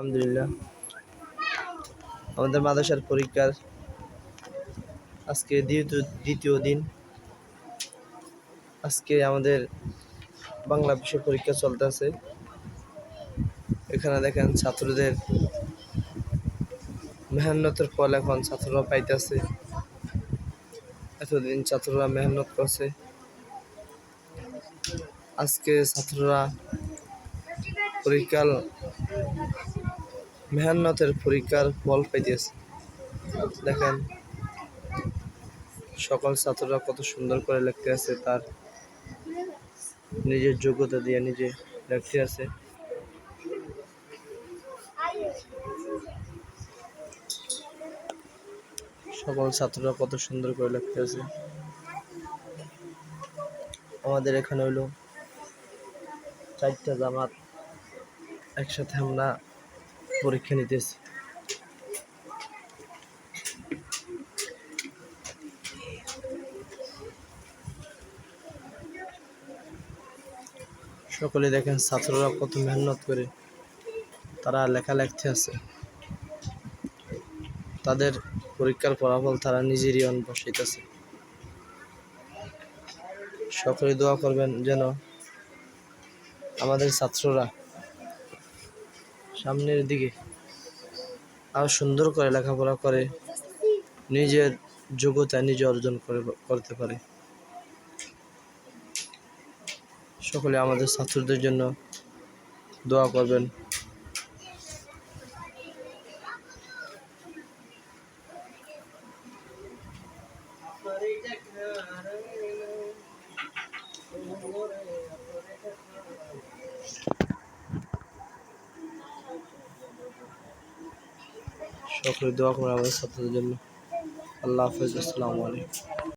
আলহামদুলিল্লাহ, আমাদের মাদ্রাসার পরীক্ষার আজকে দ্বিতীয় দিন। আজকে আমাদের বাংলা বিষয় পরীক্ষা চলতেছে। এখানে দেখেন ছাত্রদের মেহনতের ফল এখন ছাত্ররা পাইতেছে। এতদিন ছাত্ররা মেহনত করছে, আজকে ছাত্ররা পরীক্ষার মেহনতের পরীক্ষার ফল পাইতেছে। দেখেন সকল ছাত্ররা কত সুন্দর করে লিখতে আছে, তার নিজের যোগ্যতা দিয়ে নিজে লিখতে আছে। সকল ছাত্ররা কত সুন্দর করে লিখতে আছে। আমাদের এখানে হইলো 4টা জামাত একসাথে আমরা পরীক্ষা নিতেছি। সকলে দেখেন ছাত্ররা কত মেহনত করে তারা লেখা লিখতে আছে। তাদের পরীক্ষার ফলাফল তারা নিজেরই বসাইতেছে। সকলে দোয়া করবেন যেন আমাদের ছাত্ররা সামনের দিকে আরো সুন্দর করে লেখাপড়া করে নিজের যোগ্যতা নিজে অর্জন করতে পারে। সকলে আমাদের ছাত্রদের জন্য দোয়া করবেন। সকলে দোয়া করবেন আমাদের ছাত্রদের জন্য। আল্লাহ হাফেজ, আসসালামু আলাইকুম।